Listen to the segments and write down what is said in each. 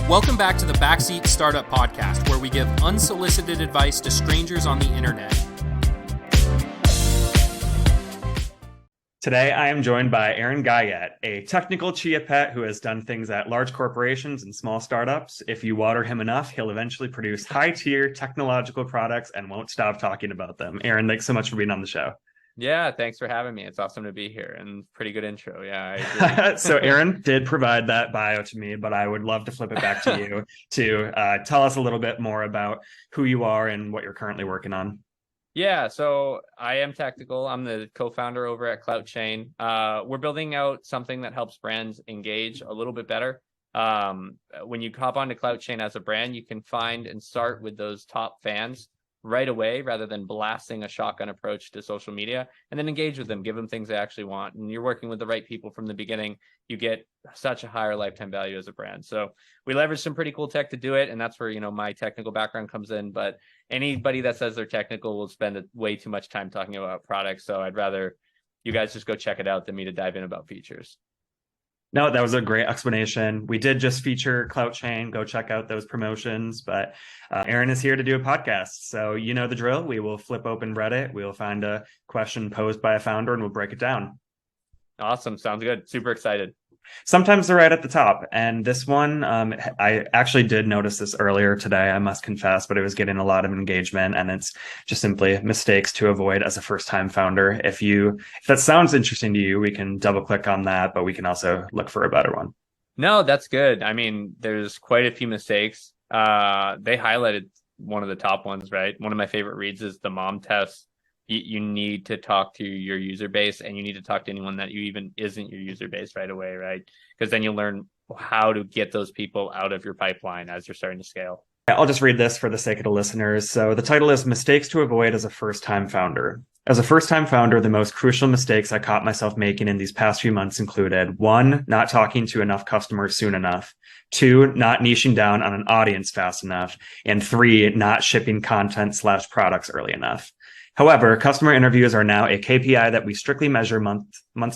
Welcome back to the Backseat Startup Podcast, where we give unsolicited advice to strangers on the internet. Today, I am joined by Aaron Guyett, a technical chia pet who has done things at large corporations and small startups. If you water him enough, he'll eventually produce high-tier technological products and won't stop talking about them. Aaron, thanks so much for being on the show. Yeah, thanks for having me. It's awesome to be here and pretty good intro. Yeah, I agree. So Aaron did provide that bio to me, but I would love to flip it back to you to tell us a little bit more about who you are and what you're currently working on. Yeah, so I am technical. I'm the co-founder over at Cloutchain. We're building out something that helps brands engage a little bit better. When you hop onto Cloutchain as a brand, you can find and start with those top fans right away rather than blasting a shotgun approach to social media, and then engage with them, give them things they actually want. And you're working with the right people from the beginning, you get such a higher lifetime value as a brand. So we leverage some pretty cool tech to do it, and that's where my technical background comes in. But anybody that says they're technical will spend way too much time talking about products, so I'd rather you guys just go check it out than me to dive in about features. No, that was a great explanation. We did just feature Cloutchain. Go check out those promotions. But Aaron is here to do a podcast. So you know the drill. We will flip open Reddit. We will find a question posed by a founder and we'll break it down. Awesome. Sounds good. Super excited. Sometimes they're right at the top. And this one, I actually did notice this earlier today, I must confess, but it was getting a lot of engagement, and it's just simply mistakes to avoid as a first-time founder. If that sounds interesting to you, we can double click on that, but we can also look for a better one. No, that's good. I mean, there's quite a few mistakes. They highlighted one of the top ones, right? One of my favorite reads is the mom test. You need to talk to your user base, and you need to talk to anyone that you even isn't your user base right away, right? Because then you'll learn how to get those people out of your pipeline as you're starting to scale. I'll just read this for the sake of the listeners. So the title is Mistakes to Avoid as a First-Time Founder. As a first-time founder, the most crucial mistakes I caught myself making in these past few months included 1, not talking to enough customers soon enough, 2, not niching down on an audience fast enough, and 3, not shipping content/products early enough. However, customer interviews are now a KPI that we strictly measure month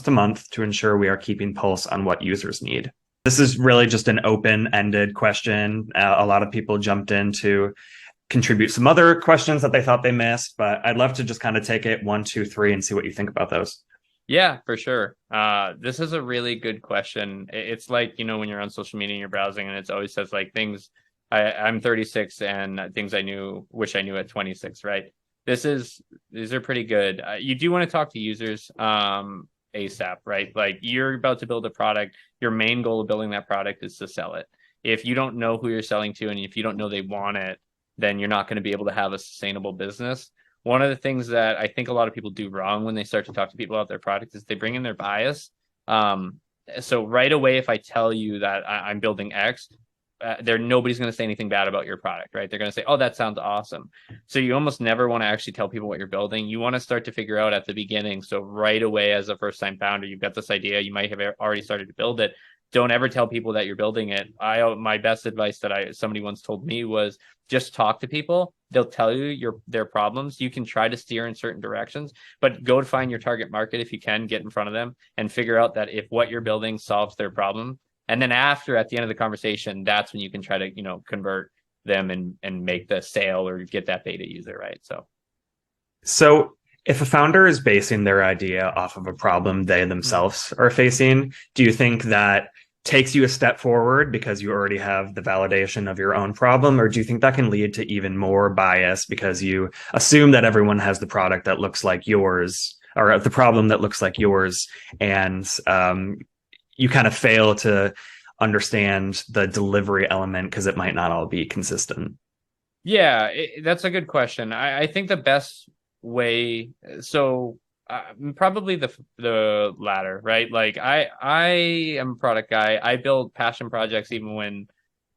to month to ensure we are keeping pulse on what users need. This is really just an open-ended question. A lot of people jumped in to contribute some other questions that they thought they missed, but I'd love to just kind of take it 1, 2, 3 and see what you think about those. Yeah, for sure. This is a really good question. It's like, when you're on social media and you're browsing and it always says like things, I'm 36 and things wish I knew at 26, right? These are pretty good. You do want to talk to users ASAP, right? Like you're about to build a product. Your main goal of building that product is to sell it. If you don't know who you're selling to and if you don't know they want it, then you're not going to be able to have a sustainable business. One of the things that I think a lot of people do wrong when they start to talk to people about their product is they bring in their bias. So right away, if I tell you that I'm building X, nobody's going to say anything bad about your product, right? They're going to say, oh, that sounds awesome. So you almost never want to actually tell people what you're building. You want to start to figure out at the beginning. So right away, as a first-time founder, you've got this idea, you might have already started to build it. Don't ever tell people that you're building it. My best advice that somebody once told me was just talk to people. They'll tell you their problems. You can try to steer in certain directions, but go to find your target market if you can, get in front of them and figure out that if what you're building solves their problem. And then at the end of the conversation, that's when you can try to, convert them and make the sale or get that beta user, right? So if a founder is basing their idea off of a problem they themselves are facing, do you think that takes you a step forward because you already have the validation of your own problem? Or do you think that can lead to even more bias because you assume that everyone has the product that looks like yours or the problem that looks like yours, and you kind of fail to understand the delivery element because it might not all be consistent? Yeah, that's a good question. I think the best way, probably the latter, right? Like I am a product guy. I build passion projects even when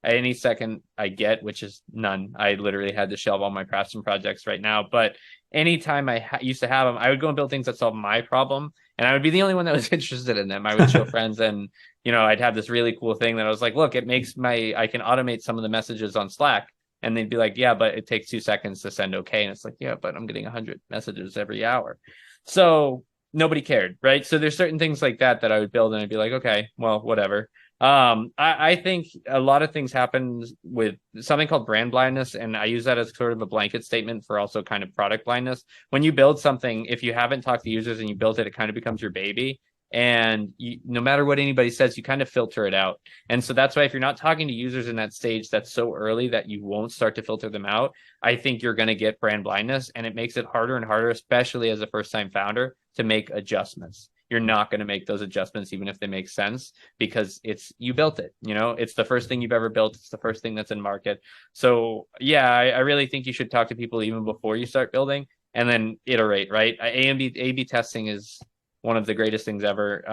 any second I get, which is none. I literally had to shelve all my passion projects right now. But anytime I used to have them, I would go and build things that solve my problem. And I would be the only one that was interested in them. I would show friends and, I'd have this really cool thing that I was like, look, I can automate some of the messages on Slack. And they'd be like, yeah, but it takes 2 seconds to send okay. And it's like, yeah, but I'm getting 100 messages every hour. So nobody cared, right? So there's certain things like that I would build and I'd be like, okay, well, whatever. I think a lot of things happen with something called brand blindness, and I use that as sort of a blanket statement for also kind of product blindness. When you build something, if you haven't talked to users and you built it, it kind of becomes your baby. And no matter what anybody says, you kind of filter it out. And so that's why if you're not talking to users in that stage that's so early that you won't start to filter them out, I think you're going to get brand blindness, and it makes it harder and harder, especially as a first-time founder, to make adjustments. You're not going to make those adjustments even if they make sense, because you built it, it's the first thing you've ever built. It's the first thing that's in market. So yeah, I really think you should talk to people even before you start building, and then iterate, right? A/B testing is one of the greatest things ever.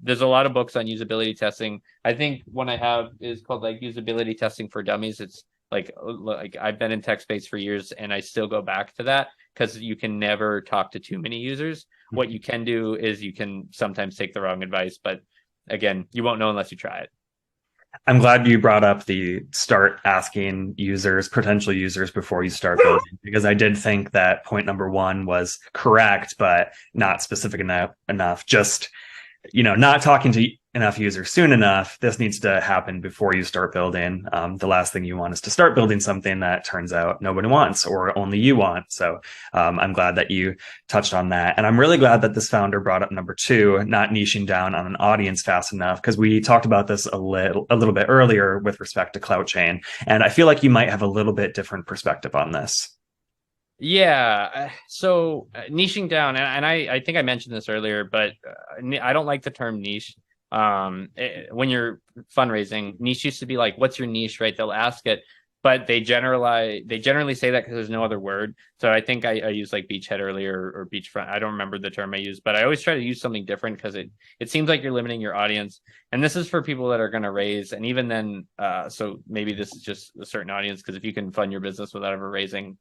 There's a lot of books on usability testing. I think one I have is called like Usability Testing for Dummies. It's like I've been in tech space for years, and I still go back to that because you can never talk to too many users. What you can do is you can sometimes take the wrong advice, but again, you won't know unless you try it. I'm glad you brought up the start asking potential users before you start building, because I did think that point number one was correct, but not specific enough. Just, not talking to enough users soon enough. This needs to happen before you start building. The last thing you want is to start building something that turns out nobody wants or only you want. So I'm glad that you touched on that. And I'm really glad that this founder brought up number two, not niching down on an audience fast enough, because we talked about this a little bit earlier with respect to Cloutchain. And I feel like you might have a little bit different perspective on this. Yeah. So niching down, and I think I mentioned this earlier, but I don't like the term niche. When you're fundraising, niche used to be like, what's your niche, right? They'll ask it, but they generally say that because there's no other word. So I think I used like beachhead earlier or beachfront. I don't remember the term I used, but I always try to use something different because it seems like you're limiting your audience. And this is for people that are going to raise. And even then, so maybe this is just a certain audience, because if you can fund your business without ever raising,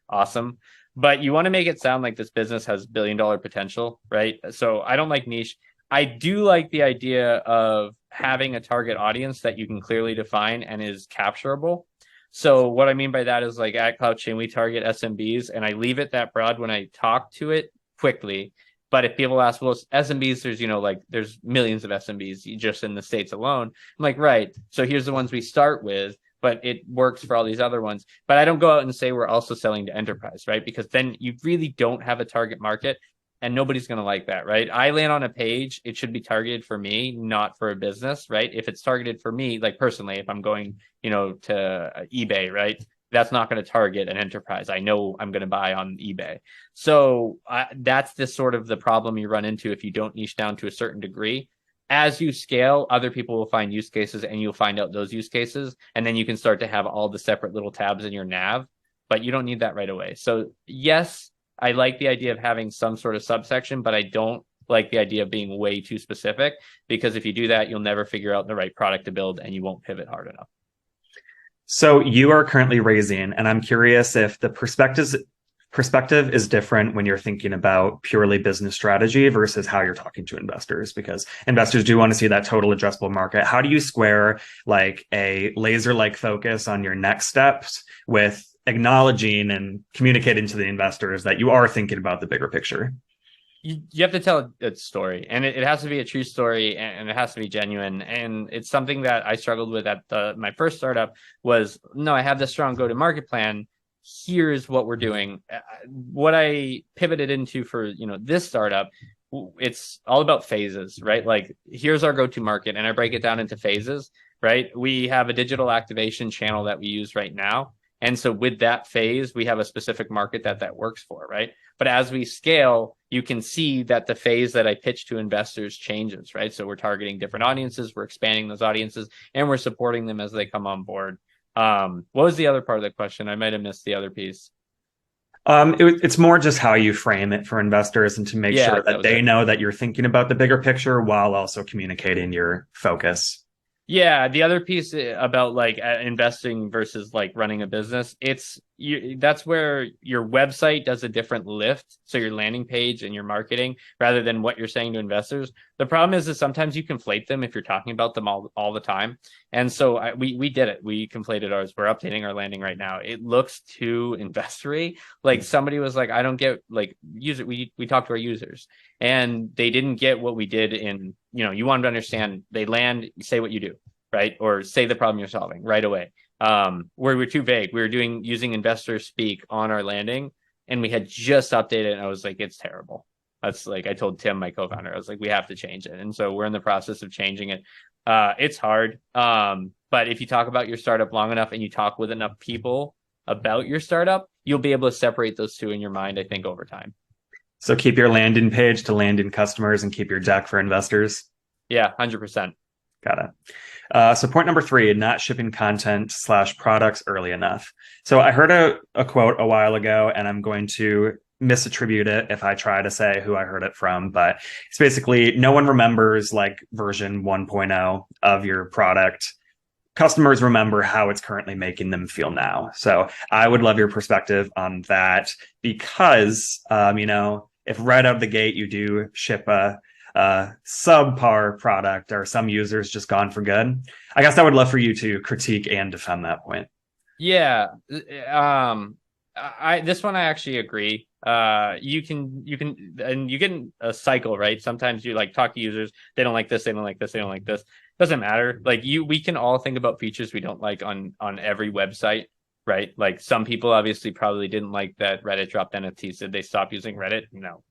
awesome. But you want to make it sound like this business has $1 billion potential, right? So I don't like niche. I do like the idea of having a target audience that you can clearly define and is capturable. So what I mean by that is, like, at Cloutchain, we target SMBs, and I leave it that broad when I talk to it quickly. But if people ask, well, SMBs, there's millions of SMBs just in the States alone. I'm like, right. So here's the ones we start with, but it works for all these other ones. But I don't go out and say we're also selling to enterprise, right? Because then you really don't have a target market, and nobody's going to like that, right? I land on a page, it should be targeted for me, not for a business, right? If it's targeted for me, like personally, if I'm going, to eBay, right? That's not going to target an enterprise. I know I'm going to buy on eBay. So that's the problem you run into if you don't niche down to a certain degree. As you scale, other people will find use cases, and you'll find out those use cases. And then you can start to have all the separate little tabs in your nav, but you don't need that right away. So yes, I like the idea of having some sort of subsection, but I don't like the idea of being way too specific, because if you do that, you'll never figure out the right product to build, and you won't pivot hard enough. So you are currently raising, and I'm curious if the perspective is different when you're thinking about purely business strategy versus how you're talking to investors, because investors do want to see that total addressable market. How do you square like a laser-like focus on your next steps with acknowledging and communicating to the investors that you are thinking about the bigger picture? You have to tell a story, and it has to be a true story, and it has to be genuine. And it's something that I struggled with at my first startup was, no, I have this strong go-to-market plan. Here's what we're doing. What I pivoted into for, this startup, it's all about phases, right? Like, here's our go-to-market, and I break it down into phases, right? We have a digital activation channel that we use right now. And so with that phase, we have a specific market that works for, right? But as we scale, you can see that the phase that I pitch to investors changes, right? So we're targeting different audiences, we're expanding those audiences, and we're supporting them as they come on board. What was the other part of the question? I might have missed the other piece. It's more just how you frame it for investors, and to make sure that they know that you're thinking about the bigger picture while also communicating your focus. Yeah, the other piece about like investing versus like running a business, that's where your website does a different lift. So your landing page and your marketing, rather than what you're saying to investors. The problem is sometimes you conflate them if you're talking about them all the time. And so we did it. We conflated ours. We're updating our landing right now. It looks too investory. Like somebody was like, I don't get like user. We talked to our users, and they didn't get what we did in you want them to understand. They land, say what you do, right? Or say the problem you're solving right away. Where we're too vague. We were using investor speak on our landing, and we had just updated it, and I was like, it's terrible. That's like, I told Tim, my co-founder, I was like, we have to change it. And so we're in the process of changing it. It's hard. But if you talk about your startup long enough and you talk with enough people about your startup, you'll be able to separate those two in your mind, I think, over time. So keep your landing page to land in customers and keep your deck for investors. Yeah, 100%. Got it. So point number 3, not shipping content / products early enough. So I heard a quote a while ago, and I'm going to misattribute it if I try to say who I heard it from, but it's basically, no one remembers like version 1.0 of your product. Customers remember how it's currently making them feel now. So I would love your perspective on that, because, if right out of the gate you do ship a subpar product, or some users just gone for good, I guess I would love for you to critique and defend that point. Yeah. This one I actually agree. You get a cycle, right? Sometimes you like talk to users, they don't like this, they don't like this, they don't like this. Doesn't matter. Like we can all think about features we don't like on every website, right? Like some people obviously probably didn't like that Reddit dropped NFTs. Did they stop using Reddit? No,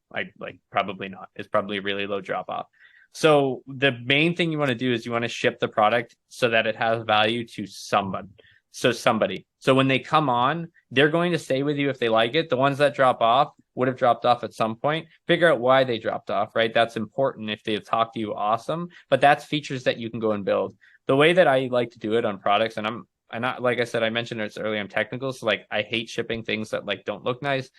probably not. It's probably a really low drop off. So the main thing you want to do is you want to ship the product so that it has value to somebody. So when they come on, they're going to stay with you if they like it. The ones that drop off would have dropped off at some point. Figure out why they dropped off, right? That's important. If they've talked to you, awesome. But that's features that you can go and build. The way that I like to do it on products, and I'm not, like I said, I mentioned this earlier, I'm technical. So like I hate shipping things that like don't look nice.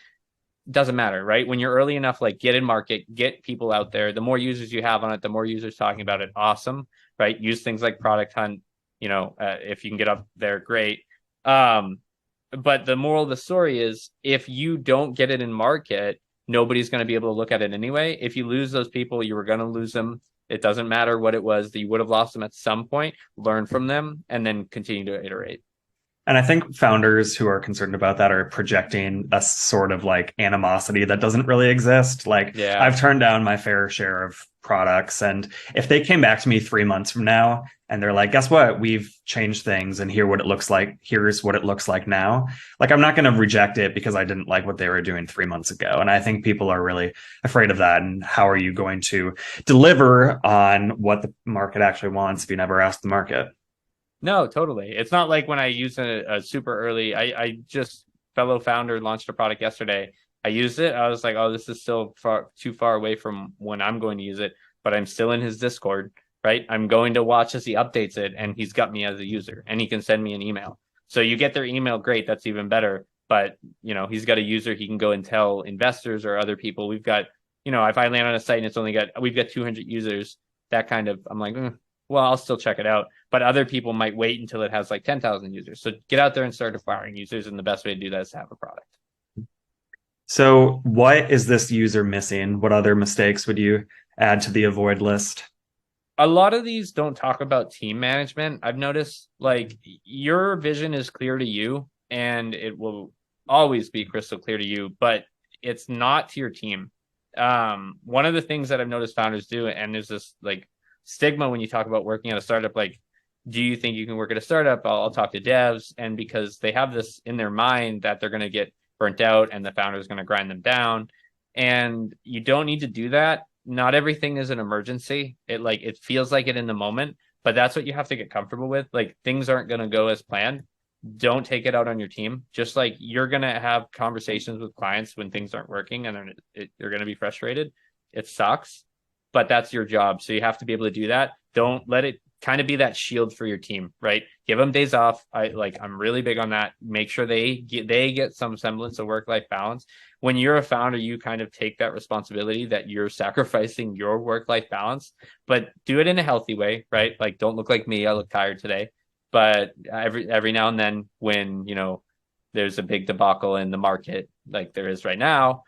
Doesn't matter, right? When you're early enough, like get in market, get people out there. The more users you have on it, the more users talking about it, awesome, right? Use things like Product Hunt. If you can get up there, great. But the moral of the story is, if you don't get it in market, nobody's going to be able to look at it anyway. If you lose those people, you were going to lose them. It doesn't matter what it was, that you would have lost them at some point. Learn from them and then continue to iterate. And I think founders who are concerned about that are projecting a sort of like animosity that doesn't really exist. Like, yeah. I've turned down my fair share of products, and if they came back to me 3 months from now and they're like, guess what, we've changed things and here's what it looks like now, like, I'm not going to reject it because I didn't like what they were doing 3 months ago. And I think people are really afraid of that. And how are you going to deliver on what the market actually wants if you never ask the market? No, totally. It's not like when I use a super early, I just, fellow founder launched a product yesterday. I used it. I was like, oh, this is still too far away from when I'm going to use it, but I'm still in his Discord, right? I'm going to watch as he updates it, and he's got me as a user, and he can send me an email. So you get their email, great. That's even better. But, he's got a user. He can go and tell investors or other people. We've got, if I land on a site and we've got 200 users, that kind of, I'm like, well, I'll still check it out. But other people might wait until it has like 10,000 users. So get out there and start acquiring users. And the best way to do that is to have a product. So what is this user missing? What other mistakes would you add to the avoid list? A lot of these don't talk about team management. I've noticed, like, your vision is clear to you and it will always be crystal clear to you, but it's not to your team. One of the things that I've noticed founders do, and there's this like stigma when you talk about working at a startup, like, do you think you can work at a startup? I'll talk to devs. And because they have this in their mind that they're going to get burnt out and the founder is going to grind them down. And you don't need to do that. Not everything is an emergency. It feels like it in the moment, but that's what you have to get comfortable with. Like, things aren't going to go as planned. Don't take it out on your team. Just like you're going to have conversations with clients when things aren't working and you're going to be frustrated. It sucks, but that's your job. So you have to be able to do that. Don't let it kind of be that shield for your team, right? Give them days off. I'm really big on that. Make sure they get some semblance of work-life balance. When you're a founder, you kind of take that responsibility that you're sacrificing your work-life balance, but do it in a healthy way, right? Like, don't look like me. I look tired today, but every now and then when, there's a big debacle in the market, like there is right now,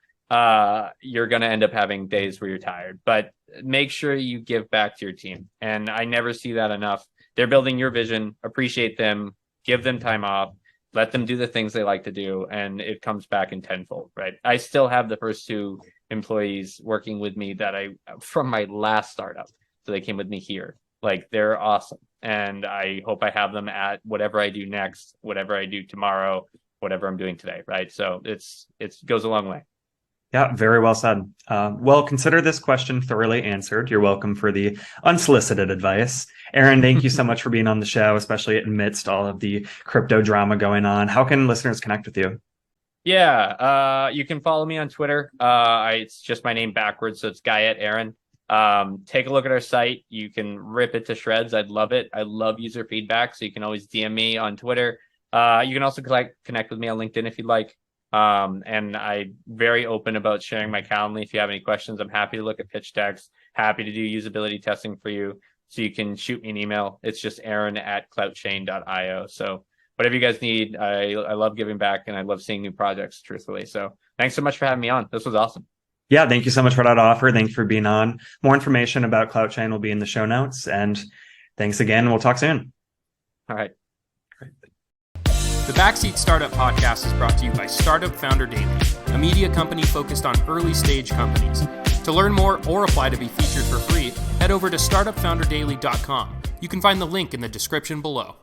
you're going to end up having days where you're tired, but make sure you give back to your team. And I never see that enough. They're building your vision, appreciate them, give them time off, let them do the things they like to do. And it comes back in tenfold, right? I still have the first 2 employees working with me from my last startup. So they came with me here. Like, they're awesome. And I hope I have them at whatever I do next, whatever I do tomorrow, whatever I'm doing today, right? So it goes a long way. Yeah, very well said. Well, consider this question thoroughly answered. You're welcome for the unsolicited advice. Aaron, thank you so much for being on the show, especially amidst all of the crypto drama going on. How can listeners connect with you? Yeah, you can follow me on Twitter. It's just my name backwards, so it's Guyett Aaron. Take a look at our site. You can rip it to shreds. I'd love it. I love user feedback, so you can always DM me on Twitter. You can also connect with me on LinkedIn if you'd like. And I'm very open about sharing my Calendly. If you have any questions, I'm happy to look at pitch decks, happy to do usability testing for you. So you can shoot me an email. It's just aaron@cloutchain.io. So whatever you guys need, I love giving back and I love seeing new projects, truthfully. So thanks so much for having me on. This was awesome. Yeah, thank you so much for that offer. Thanks for being on. More information about Cloutchain will be in the show notes. And thanks again. We'll talk soon. All right. The Backseat Startup Podcast is brought to you by Startup Founder Daily, a media company focused on early stage companies. To learn more or apply to be featured for free, head over to startupfounderdaily.com. You can find the link in the description below.